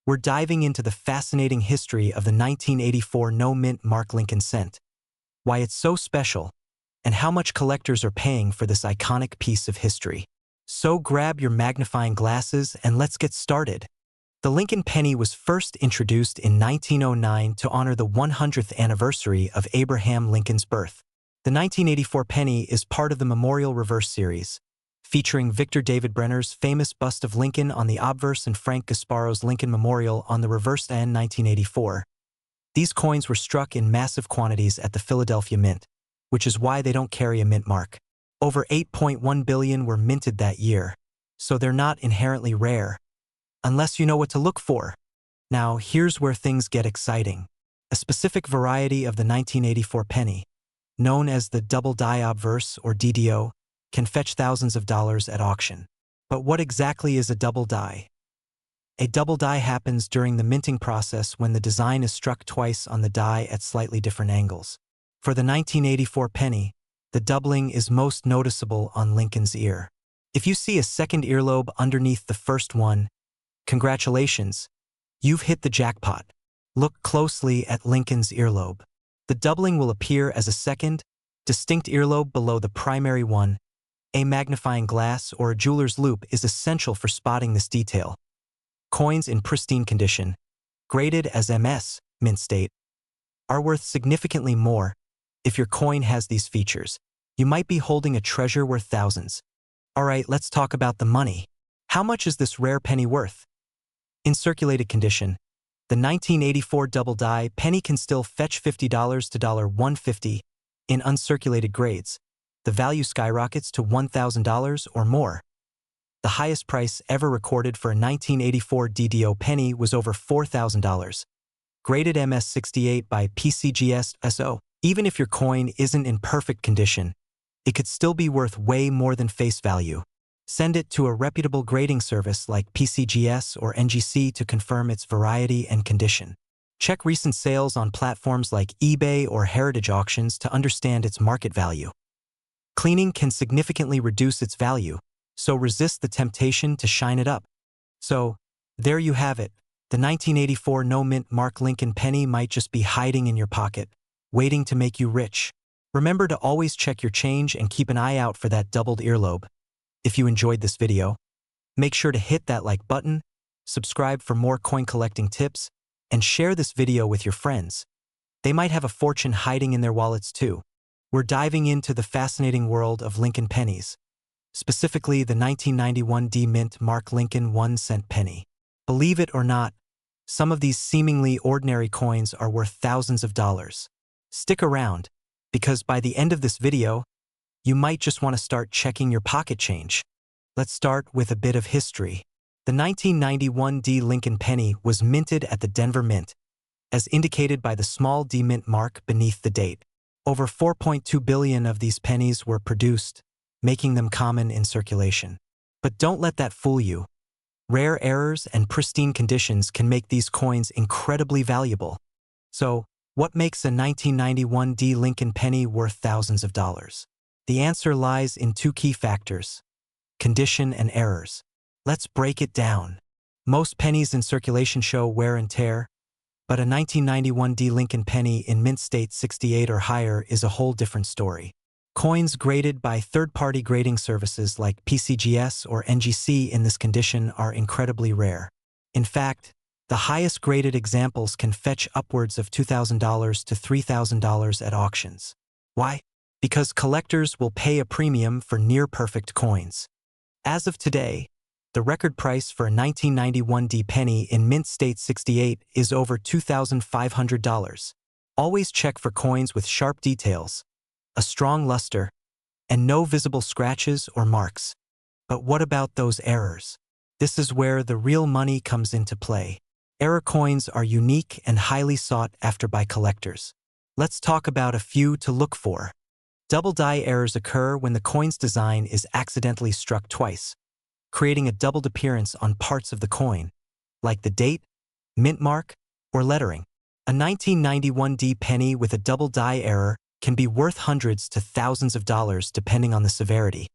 We're diving into the fascinating history of the 1984 no-mint Mark Lincoln cent, why it's so special, and how much collectors are paying for this iconic piece of history. So grab your magnifying glasses and let's get started. The Lincoln penny was first introduced in 1909 to honor the 100th anniversary of Abraham Lincoln's birth. The 1984 penny is part of the Memorial Reverse series, featuring Victor David Brenner's famous bust of Lincoln on the obverse and Frank Gasparo's Lincoln Memorial on the reverse end 1984. These coins were struck in massive quantities at the Philadelphia Mint, which is why they don't carry a mint mark. Over 8.1 billion were minted that year, so they're not inherently rare, unless you know what to look for. Now, here's where things get exciting. A specific variety of the 1984 penny, known as the double die obverse or DDO, can fetch thousands of dollars at auction. But what exactly is a double die? A double die happens during the minting process when the design is struck twice on the die at slightly different angles. For the 1984 penny, the doubling is most noticeable on Lincoln's ear. If you see a second earlobe underneath the first one, congratulations, you've hit the jackpot. Look closely at Lincoln's earlobe. The doubling will appear as a second, distinct earlobe below the primary one. A magnifying glass or a jeweler's loupe is essential for spotting this detail. Coins in pristine condition, graded as MS, mint state, are worth significantly more. If your coin has these features, you might be holding a treasure worth thousands. Alright, let's talk about the money. How much is this rare penny worth? In circulated condition, the 1984 double die penny can still fetch $50 to $150. In uncirculated grades, the value skyrockets to $1,000 or more. The highest price ever recorded for a 1984 DDO penny was over $4,000. Graded MS68 by PCGS SO. Even if your coin isn't in perfect condition, it could still be worth way more than face value. Send it to a reputable grading service like PCGS or NGC to confirm its variety and condition. Check recent sales on platforms like eBay or Heritage Auctions to understand its market value. Cleaning can significantly reduce its value, so resist the temptation to shine it up. So, there you have it. The 1984 no-mint Mark Lincoln penny might just be hiding in your pocket, waiting to make you rich. Remember to always check your change and keep an eye out for that doubled earlobe. If you enjoyed this video, make sure to hit that like button, subscribe for more coin collecting tips, and share this video with your friends. They might have a fortune hiding in their wallets too. We're diving into the fascinating world of Lincoln pennies, specifically the 1991 D-Mint Mark Lincoln 1-cent penny. Believe it or not, some of these seemingly ordinary coins are worth thousands of dollars. Stick around, because by the end of this video, you might just want to start checking your pocket change. Let's start with a bit of history. The 1991 D Lincoln penny was minted at the Denver Mint, as indicated by the small D mint mark beneath the date. Over 4.2 billion of these pennies were produced, making them common in circulation. But don't let that fool you. Rare errors and pristine conditions can make these coins incredibly valuable. So, what makes a 1991 D Lincoln penny worth thousands of dollars? The answer lies in two key factors: condition and errors. Let's break it down. Most pennies in circulation show wear and tear, but a 1991 D Lincoln penny in mint state 68 or higher is a whole different story. Coins graded by third-party grading services like PCGS or NGC in this condition are incredibly rare. In fact, the highest graded examples can fetch upwards of $2,000 to $3,000 at auctions. Why? Because collectors will pay a premium for near-perfect coins. As of today, the record price for a 1991 D penny in mint state 68 is over $2,500. Always check for coins with sharp details, a strong luster, and no visible scratches or marks. But what about those errors? This is where the real money comes into play. Error coins are unique and highly sought after by collectors. Let's talk about a few to look for. Double die errors occur when the coin's design is accidentally struck twice, creating a doubled appearance on parts of the coin, like the date, mint mark, or lettering. A 1991 D penny with a double die error can be worth hundreds to thousands of dollars depending on the severity.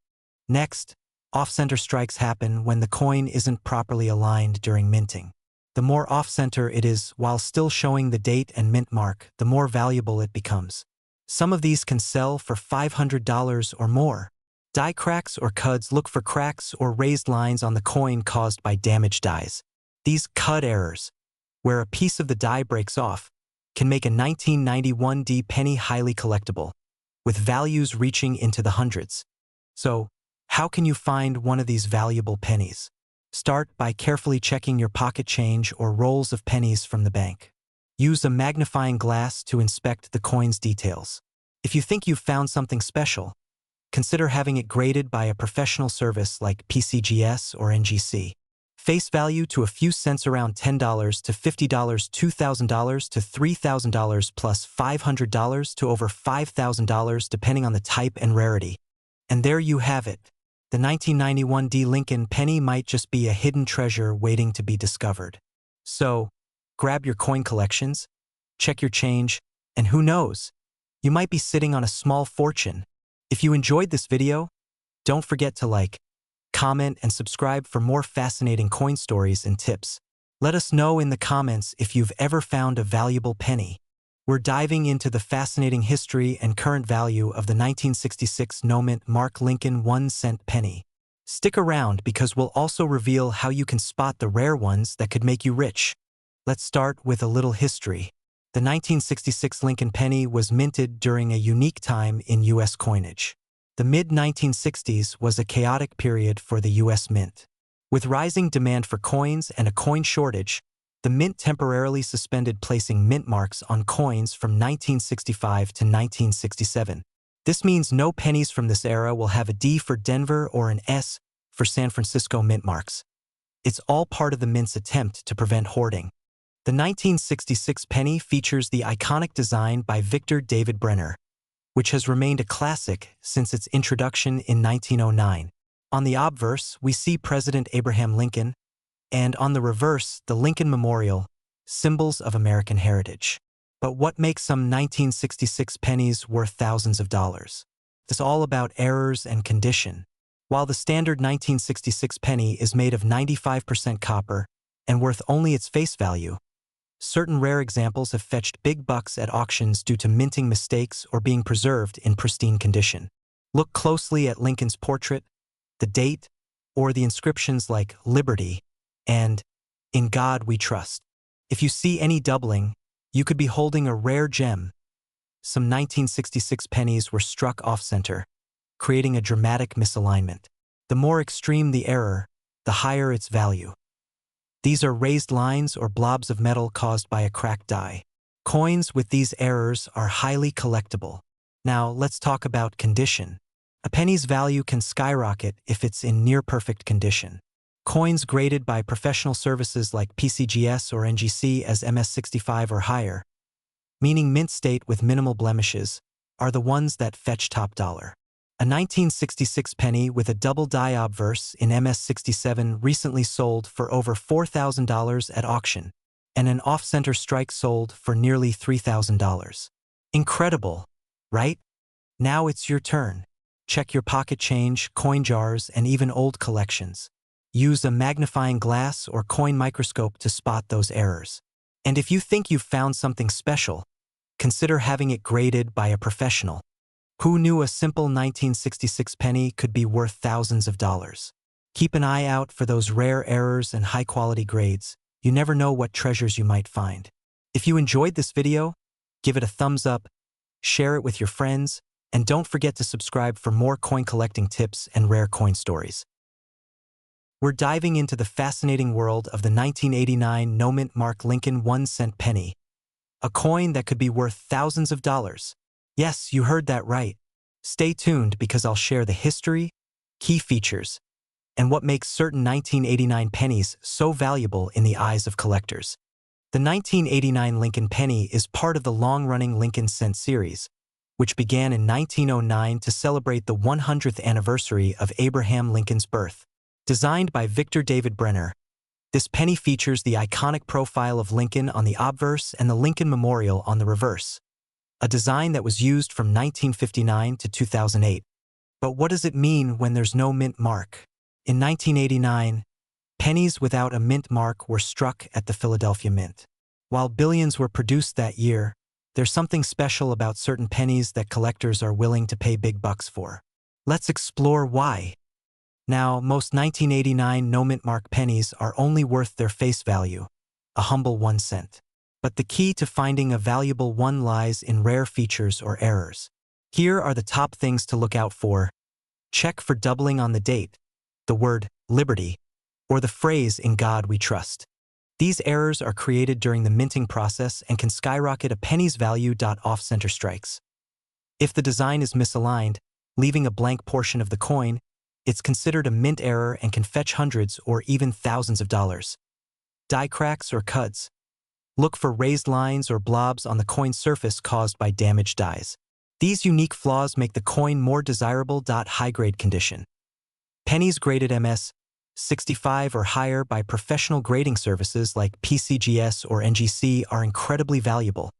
Next, off-center strikes happen when the coin isn't properly aligned during minting. The more off-center it is while still showing the date and mint mark, the more valuable it becomes. Some of these can sell for $500 or more. Die cracks or cuds. Look for cracks or raised lines on the coin caused by damaged dies. These cud errors, where a piece of the die breaks off, can make a 1991 D penny highly collectible, with values reaching into the hundreds. So, how can you find one of these valuable pennies? Start by carefully checking your pocket change or rolls of pennies from the bank. Use a magnifying glass to inspect the coin's details. If you think you've found something special, consider having it graded by a professional service like PCGS or NGC. Face value to a few cents around $10 to $50, $2,000 to $3,000 plus $500 to over $5,000 depending on the type and rarity. And there you have it. The 1991 D Lincoln penny might just be a hidden treasure waiting to be discovered. So, grab your coin collections, check your change, and who knows, you might be sitting on a small fortune. If you enjoyed this video, don't forget to like, comment, and subscribe for more fascinating coin stories and tips. Let us know in the comments if you've ever found a valuable penny. We're diving into the fascinating history and current value of the 1966 no-mint Mark Lincoln 1-cent penny. Stick around because we'll also reveal how you can spot the rare ones that could make you rich. Let's start with a little history. The 1966 Lincoln penny was minted during a unique time in U.S. coinage. The mid-1960s was a chaotic period for the U.S. Mint. With rising demand for coins and a coin shortage, the Mint temporarily suspended placing mint marks on coins from 1965 to 1967. This means no pennies from this era will have a D for Denver or an S for San Francisco mint marks. It's all part of the Mint's attempt to prevent hoarding. The 1966 penny features the iconic design by Victor David Brenner, which has remained a classic since its introduction in 1909. On the obverse, we see President Abraham Lincoln, and on the reverse, the Lincoln Memorial, symbols of American heritage. But what makes some 1966 pennies worth thousands of dollars? It's all about errors and condition. While the standard 1966 penny is made of 95% copper and worth only its face value, certain rare examples have fetched big bucks at auctions due to minting mistakes or being preserved in pristine condition. Look closely at Lincoln's portrait, the date, or the inscriptions like Liberty and In God We Trust. If you see any doubling, you could be holding a rare gem. Some 1966 pennies were struck off-center, creating a dramatic misalignment. The more extreme the error, the higher its value. These are raised lines or blobs of metal caused by a cracked die. Coins with these errors are highly collectible. Now, let's talk about condition. A penny's value can skyrocket if it's in near-perfect condition. Coins graded by professional services like PCGS or NGC as MS65 or higher, meaning mint state with minimal blemishes, are the ones that fetch top dollar. A 1966 penny with a double die obverse in MS67 recently sold for over $4,000 at auction, and an off-center strike sold for nearly $3,000. Incredible, right? Now it's your turn. Check your pocket change, coin jars, and even old collections. Use a magnifying glass or coin microscope to spot those errors. And if you think you've found something special, consider having it graded by a professional. Who knew a simple 1966 penny could be worth thousands of dollars? Keep an eye out for those rare errors and high-quality grades. You never know what treasures you might find. If you enjoyed this video, give it a thumbs up, share it with your friends, and don't forget to subscribe for more coin collecting tips and rare coin stories. We're diving into the fascinating world of the 1989 no-mint Mark Lincoln 1-cent penny, a coin that could be worth thousands of dollars. Yes, you heard that right. Stay tuned because I'll share the history, key features, and what makes certain 1989 pennies so valuable in the eyes of collectors. The 1989 Lincoln penny is part of the long-running Lincoln cent series, which began in 1909 to celebrate the 100th anniversary of Abraham Lincoln's birth. Designed by Victor David Brenner, this penny features the iconic profile of Lincoln on the obverse and the Lincoln Memorial on the reverse, a design that was used from 1959 to 2008. But what does it mean when there's no mint mark? In 1989, Pennies without a mint mark were struck at the Philadelphia Mint. While billions were produced that year, there's something special about certain pennies that collectors are willing to pay big bucks for. Let's explore why. Now, most 1989 no-mint mark pennies are only worth their face value, a humble 1 cent. But the key to finding a valuable one lies in rare features or errors. Here are the top things to look out for. Check for doubling on the date, the word liberty, or the phrase "in God we trust." These errors are created during the minting process and can skyrocket a penny's value. Off-center strikes. If the design is misaligned, leaving a blank portion of the coin, it's considered a mint error and can fetch hundreds or even thousands of dollars. Die cracks or cuts. Look for raised lines or blobs on the coin's surface caused by damaged dies. These unique flaws make the coin more desirable. High-grade condition. Pennies graded MS-65 or higher by professional grading services like PCGS or NGC are incredibly valuable,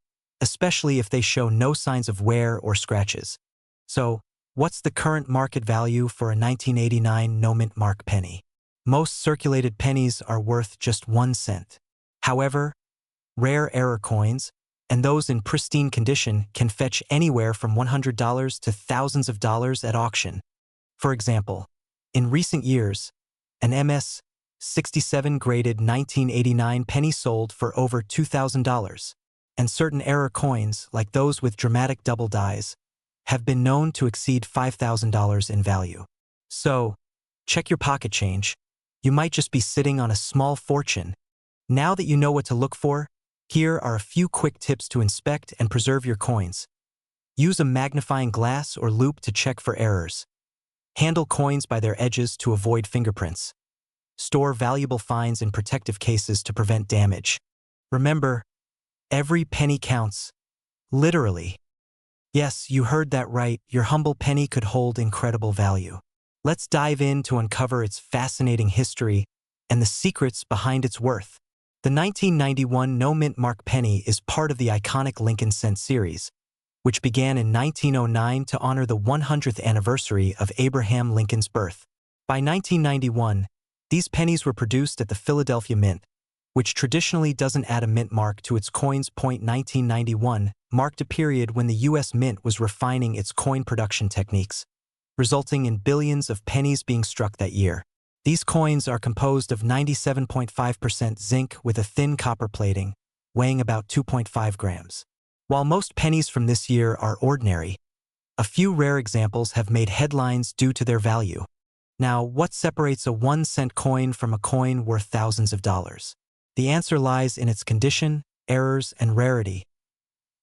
especially if they show no signs of wear or scratches. So, what's the current market value for a 1989 no-mint mark penny? Most circulated pennies are worth just 1 cent. However, rare error coins, and those in pristine condition, can fetch anywhere from $100 to thousands of dollars at auction. For example, in recent years, an MS-67 graded 1989 penny sold for over $2,000, and certain error coins, like those with dramatic double dies, have been known to exceed $5,000 in value. So, check your pocket change. You might just be sitting on a small fortune. Now that you know what to look for, here are a few quick tips to inspect and preserve your coins. Use a magnifying glass or loupe to check for errors. Handle coins by their edges to avoid fingerprints. Store valuable finds in protective cases to prevent damage. Remember, every penny counts. Literally. Yes, you heard that right. Your humble penny could hold incredible value. Let's dive in to uncover its fascinating history and the secrets behind its worth. The 1991 no-mint mark penny is part of the iconic Lincoln cent series, which began in 1909 to honor the 100th anniversary of Abraham Lincoln's birth. By 1991, these pennies were produced at the Philadelphia Mint, which traditionally doesn't add a mint mark to its coins. 1991 marked a period when the U.S. Mint was refining its coin production techniques, resulting in billions of pennies being struck that year. These coins are composed of 97.5% zinc with a thin copper plating, weighing about 2.5 grams. While most pennies from this year are ordinary, a few rare examples have made headlines due to their value. Now, what separates a 1-cent coin from a coin worth thousands of dollars? The answer lies in its condition, errors, and rarity.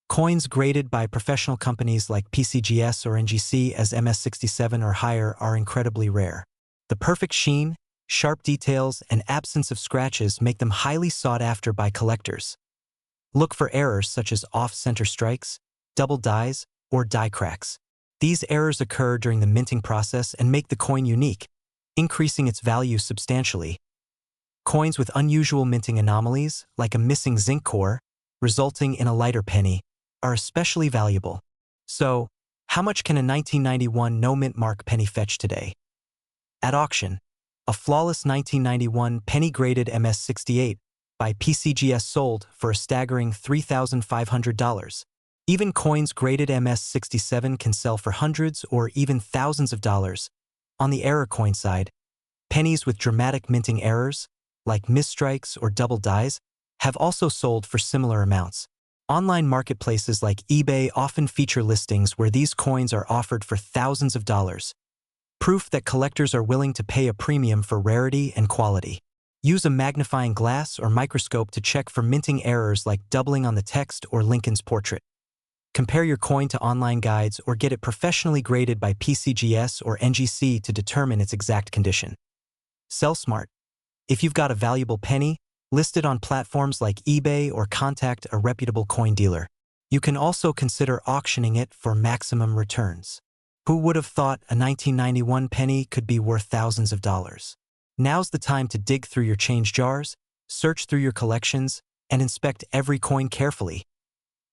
Coins graded by professional companies like PCGS or NGC as MS-67 or higher are incredibly rare. The perfect sheen, sharp details, and absence of scratches make them highly sought after by collectors. Look for errors such as off-center strikes, double dies, or die cracks. These errors occur during the minting process and make the coin unique, increasing its value substantially. Coins with unusual minting anomalies, like a missing zinc core, resulting in a lighter penny, are especially valuable. So, how much can a 1991 no-mint mark penny fetch today? At auction, a flawless 1991 penny graded MS-68 by PCGS sold for a staggering $3,500. Even coins graded MS-67 can sell for hundreds or even thousands of dollars. On the error coin side, pennies with dramatic minting errors, like misstrikes or double dies, have also sold for similar amounts. Online marketplaces like eBay often feature listings where these coins are offered for thousands of dollars. Proof that collectors are willing to pay a premium for rarity and quality. Use a magnifying glass or microscope to check for minting errors like doubling on the text or Lincoln's portrait. Compare your coin to online guides or get it professionally graded by PCGS or NGC to determine its exact condition. Sell smart. If you've got a valuable penny, list it on platforms like eBay or contact a reputable coin dealer. You can also consider auctioning it for maximum returns. Who would have thought a 1991 penny could be worth thousands of dollars? Now's the time to dig through your change jars, search through your collections, and inspect every coin carefully.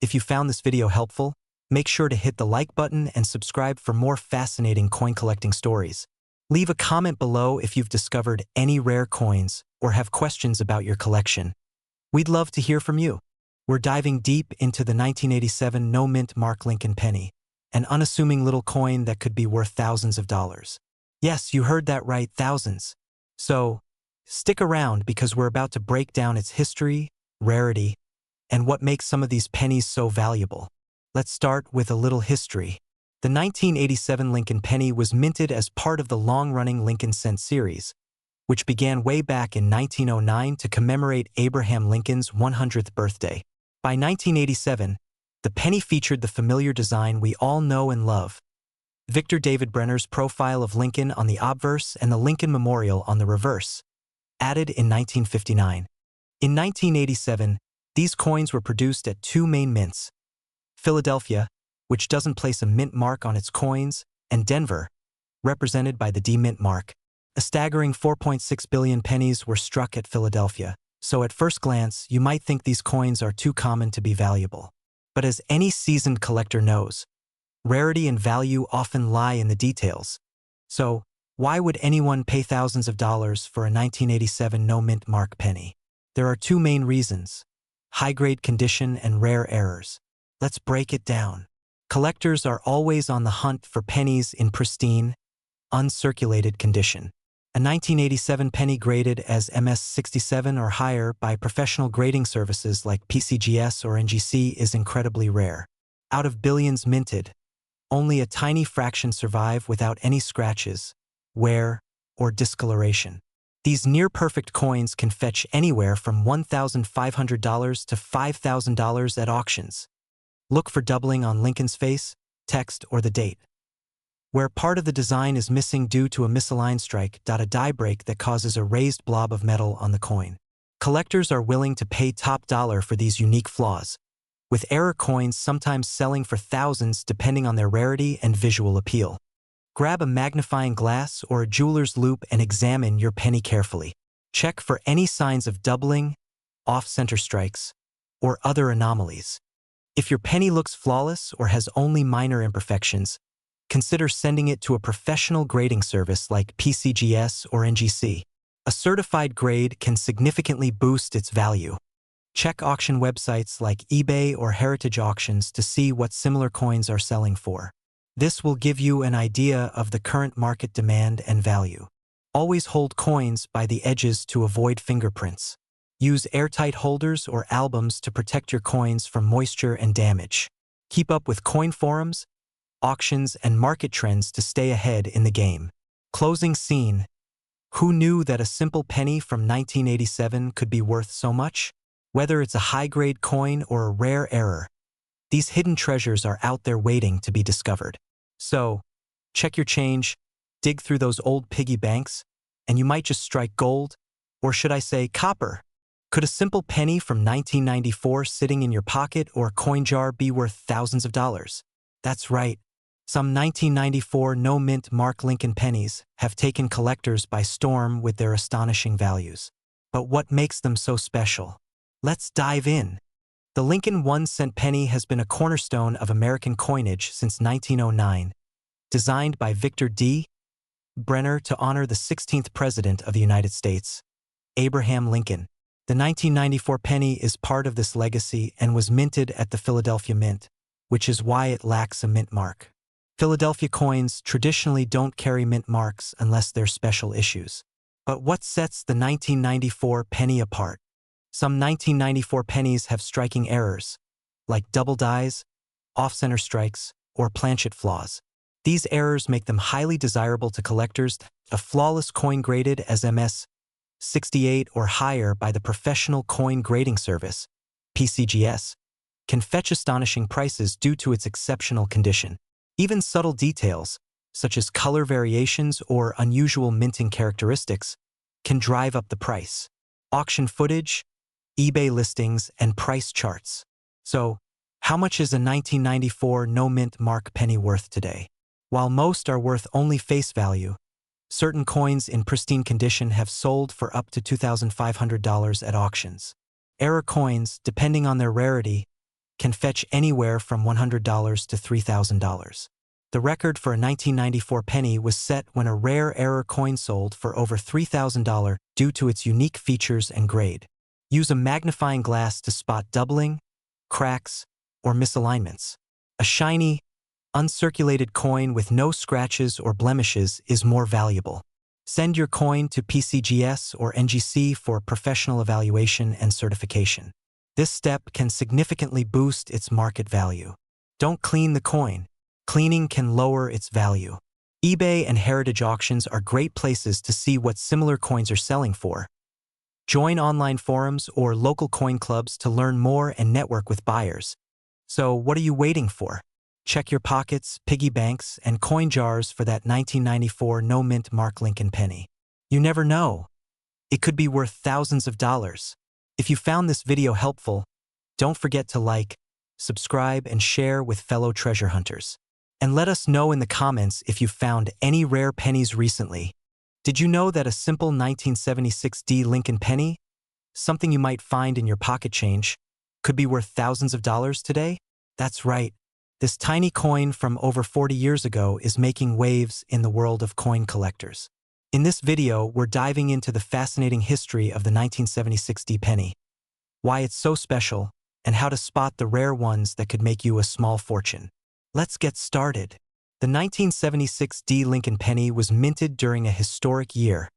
If you found this video helpful, make sure to hit the like button and subscribe for more fascinating coin collecting stories. Leave a comment below if you've discovered any rare coins or have questions about your collection, we'd love to hear from you. We're diving deep into the 1987 no-mint Mark Lincoln penny, an unassuming little coin that could be worth thousands of dollars. Yes, you heard that right, thousands. So, stick around because we're about to break down its history, rarity, and what makes some of these pennies so valuable. Let's start with a little history. The 1987 Lincoln penny was minted as part of the long-running Lincoln cent series, which began way back in 1909 to commemorate Abraham Lincoln's 100th birthday. By 1987, the penny featured the familiar design we all know and love: Victor David Brenner's profile of Lincoln on the obverse and the Lincoln Memorial on the reverse, added in 1959. In 1987, these coins were produced at two main mints: Philadelphia, which doesn't place a mint mark on its coins, and Denver, represented by the D mint mark. A staggering 4.6 billion pennies were struck at Philadelphia, so at first glance, you might think these coins are too common to be valuable. But as any seasoned collector knows, rarity and value often lie in the details. So, why would anyone pay thousands of dollars for a 1987 no-mint mark penny? There are two main reasons: high-grade condition and rare errors. Let's break it down. Collectors are always on the hunt for pennies in pristine, uncirculated condition. A 1987 penny graded as MS67 or higher by professional grading services like PCGS or NGC is incredibly rare. Out of billions minted, only a tiny fraction survive without any scratches, wear, or discoloration. These near-perfect coins can fetch anywhere from $1,500 to $5,000 at auctions. Look for doubling on Lincoln's face, text, or the date. Where part of the design is missing due to a misaligned strike, a die break that causes a raised blob of metal on the coin. Collectors are willing to pay top dollar for these unique flaws, with error coins sometimes selling for thousands depending on their rarity and visual appeal. Grab a magnifying glass or a jeweler's loupe and examine your penny carefully. Check for any signs of doubling, off-center strikes, or other anomalies. If your penny looks flawless or has only minor imperfections, consider sending it to a professional grading service like PCGS or NGC. A certified grade can significantly boost its value. Check auction websites like eBay or Heritage Auctions to see what similar coins are selling for. This will give you an idea of the current market demand and value. Always hold coins by the edges to avoid fingerprints. Use airtight holders or albums to protect your coins from moisture and damage. Keep up with coin forums, auctions, and market trends to stay ahead in the game. Closing scene. Who knew that a simple penny from 1987 could be worth so much? Whether it's a high-grade coin or a rare error, these hidden treasures are out there waiting to be discovered. So, check your change, dig through those old piggy banks, and you might just strike gold, or should I say copper. Could a simple penny from 1994 sitting in your pocket or coin jar be worth thousands of dollars? That's right. Some 1994 no-mint Mark Lincoln pennies have taken collectors by storm with their astonishing values. But what makes them so special? Let's dive in. The Lincoln 1-cent penny has been a cornerstone of American coinage since 1909, designed by Victor D. Brenner to honor the 16th President of the United States, Abraham Lincoln. The 1994 penny is part of this legacy and was minted at the Philadelphia Mint, which is why it lacks a mint mark. Philadelphia coins traditionally don't carry mint marks unless they're special issues. But what sets the 1994 penny apart? Some 1994 pennies have striking errors, like double dies, off-center strikes, or planchet flaws. These errors make them highly desirable to collectors. A flawless coin graded as MS68 or higher by the Professional Coin Grading Service, PCGS, can fetch astonishing prices due to its exceptional condition. Even subtle details, such as color variations or unusual minting characteristics, can drive up the price. Auction footage, eBay listings, and price charts. So, how much is a 1994 no-mint Mark penny worth today? While most are worth only face value, certain coins in pristine condition have sold for up to $2,500 at auctions. Error coins, depending on their rarity, can fetch anywhere from $100 to $3,000. The record for a 1994 penny was set when a rare error coin sold for over $3,000 due to its unique features and grade. Use a magnifying glass to spot doubling, cracks, or misalignments. A shiny, uncirculated coin with no scratches or blemishes is more valuable. Send your coin to PCGS or NGC for professional evaluation and certification. This step can significantly boost its market value. Don't clean the coin. Cleaning can lower its value. eBay and heritage auctions are great places to see what similar coins are selling for. Join online forums or local coin clubs to learn more and network with buyers. So what are you waiting for? Check your pockets, piggy banks, and coin jars for that 1994 no-mint Mark Lincoln penny. You never know. It could be worth thousands of dollars. If you found this video helpful, don't forget to like, subscribe, and share with fellow treasure hunters. And let us know in the comments if you found any rare pennies recently. Did you know that a simple 1976 Lincoln penny, something you might find in your pocket change, could be worth thousands of dollars today? That's right. This tiny coin from over 40 years ago is making waves in the world of coin collectors. In this video, we're diving into the fascinating history of the 1976 penny, why it's so special, and how to spot the rare ones that could make you a small fortune. Let's get started. The 1976 Lincoln penny was minted during a historic year,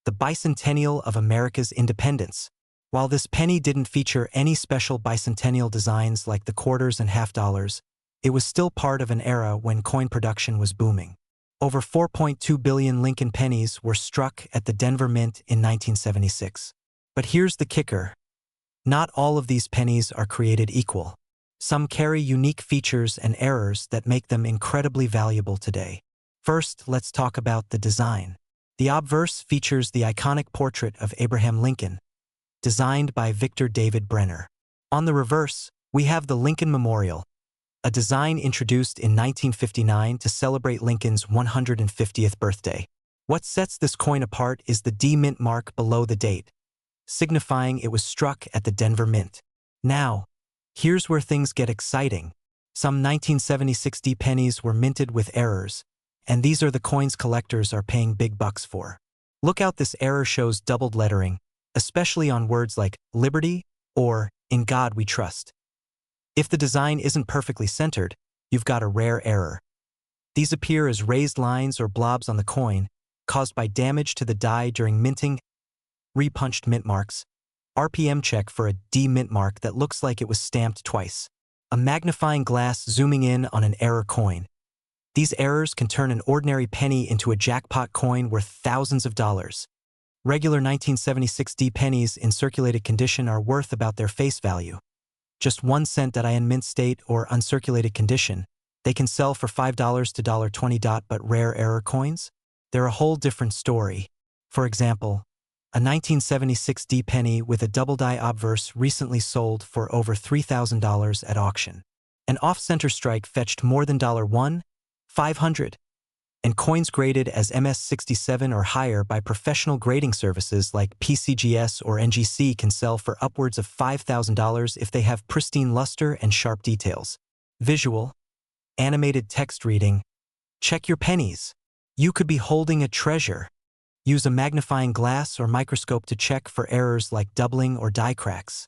the bicentennial of America's independence. While this penny didn't feature any special bicentennial designs like the quarters and half dollars, it was still part of an era when coin production was booming. Over 4.2 billion Lincoln pennies were struck at the Denver Mint in 1976. But here's the kicker. Not all of these pennies are created equal. Some carry unique features and errors that make them incredibly valuable today. First, let's talk about the design. The obverse features the iconic portrait of Abraham Lincoln, designed by Victor David Brenner. On the reverse, we have the Lincoln Memorial, a design introduced in 1959 to celebrate Lincoln's 150th birthday. What sets this coin apart is the D mint mark below the date, signifying it was struck at the Denver Mint. Now, here's where things get exciting. Some 1976 pennies were minted with errors, and these are the coins collectors are paying big bucks for. Look out, this error shows doubled lettering, especially on words like liberty or in God we trust. If the design isn't perfectly centered, you've got a rare error. These appear as raised lines or blobs on the coin, caused by damage to the die during minting. Repunched mint marks. RPM check for a D mint mark that looks like it was stamped twice. A magnifying glass zooming in on an error coin. These errors can turn an ordinary penny into a jackpot coin worth thousands of dollars. Regular 1976 pennies in circulated condition are worth about their face value. Just 1 cent in mint state or uncirculated condition, they can sell for $5 to $20. But rare error coins? They're a whole different story. For example, a 1976 penny with a double die obverse recently sold for over $3,000 at auction. An off-center strike fetched more than $1,500. And coins graded as MS67 or higher by professional grading services like PCGS or NGC can sell for upwards of $5,000 if they have pristine luster and sharp details. Visual, animated text reading. Check your pennies. You could be holding a treasure. Use a magnifying glass or microscope to check for errors like doubling or die cracks.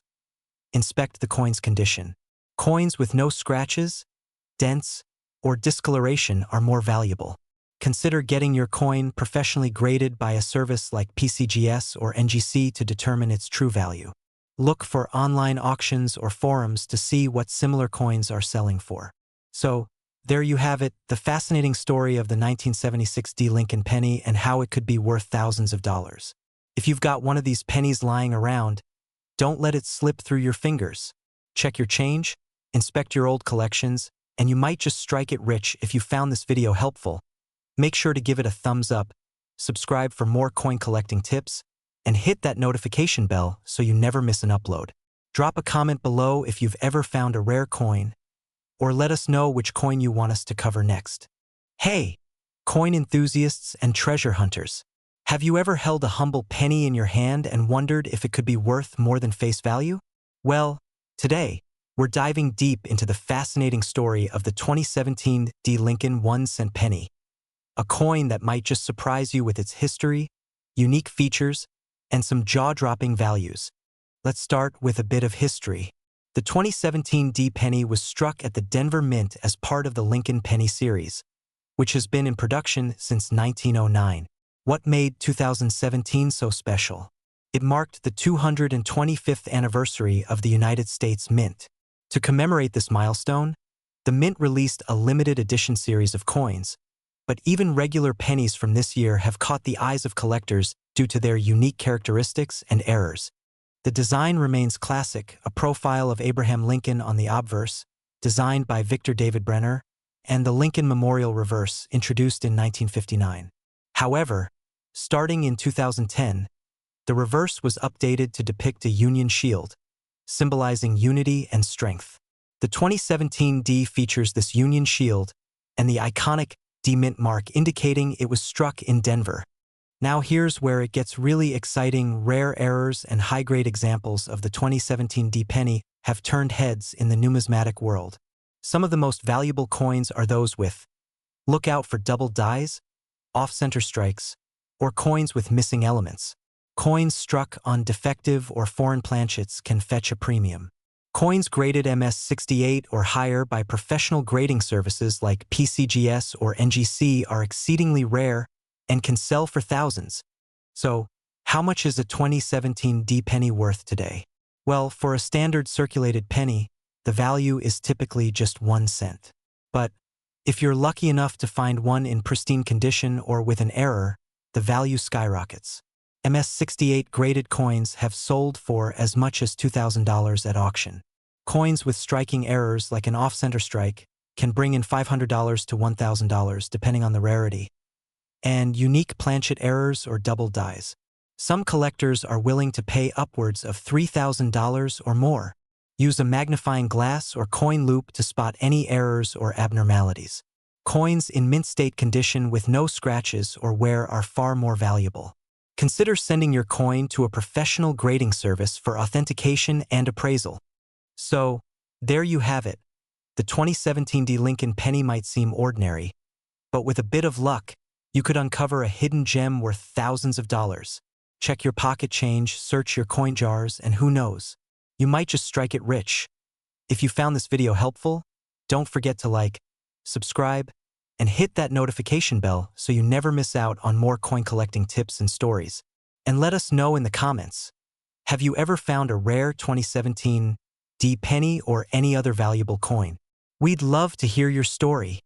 Inspect the coin's condition. Coins with no scratches, dents, or discoloration are more valuable. Consider getting your coin professionally graded by a service like PCGS or NGC to determine its true value. Look for online auctions or forums to see what similar coins are selling for. So, there you have it, the fascinating story of the 1976 Lincoln penny and how it could be worth thousands of dollars. If you've got one of these pennies lying around, don't let it slip through your fingers. Check your change, inspect your old collections, and you might just strike it rich. If you found this video helpful, make sure to give it a thumbs up, subscribe for more coin collecting tips, and hit that notification bell so you never miss an upload. Drop a comment below if you've ever found a rare coin, or let us know which coin you want us to cover next. Hey, coin enthusiasts and treasure hunters, have you ever held a humble penny in your hand and wondered if it could be worth more than face value? Well, today, We're diving deep into the fascinating story of the 2017 D. Lincoln 1-cent penny, a coin that might just surprise you with its history, unique features, and some jaw-dropping values. Let's start with a bit of history. The 2017 D penny was struck at the Denver Mint as part of the Lincoln Penny series, which has been in production since 1909. What made 2017 so special? It marked the 225th anniversary of the United States Mint. To commemorate this milestone, the Mint released a limited edition series of coins, but even regular pennies from this year have caught the eyes of collectors due to their unique characteristics and errors. The design remains classic, a profile of Abraham Lincoln on the obverse, designed by Victor David Brenner, and the Lincoln Memorial reverse, introduced in 1959. However, starting in 2010, the reverse was updated to depict a Union shield, symbolizing unity and strength. The 2017 D features this Union shield and the iconic D Mint mark indicating it was struck in Denver. Now here's where it gets really exciting. Rare errors and high-grade examples of the 2017 D penny have turned heads in the numismatic world. Some of the most valuable coins are those with look out for double dies, off-center strikes, or coins with missing elements. Coins struck on defective or foreign planchets can fetch a premium. Coins graded MS-68 or higher by professional grading services like PCGS or NGC are exceedingly rare and can sell for thousands. So, how much is a 2017 D penny worth today? Well, for a standard circulated penny, the value is typically just 1 cent. But if you're lucky enough to find one in pristine condition or with an error, the value skyrockets. MS-68 graded coins have sold for as much as $2,000 at auction. Coins with striking errors like an off-center strike can bring in $500 to $1,000 depending on the rarity. And unique planchet errors or double dies. Some collectors are willing to pay upwards of $3,000 or more. Use a magnifying glass or coin loop to spot any errors or abnormalities. Coins in mint state condition with no scratches or wear are far more valuable. Consider sending your coin to a professional grading service for authentication and appraisal. So, there you have it. The 2017 D Lincoln penny might seem ordinary, but with a bit of luck, you could uncover a hidden gem worth thousands of dollars. Check your pocket change, search your coin jars, and who knows, you might just strike it rich. If you found this video helpful, don't forget to like, subscribe, and hit that notification bell so you never miss out on more coin collecting tips and stories. And let us know in the comments, have you ever found a rare 2017 D penny or any other valuable coin? We'd love to hear your story.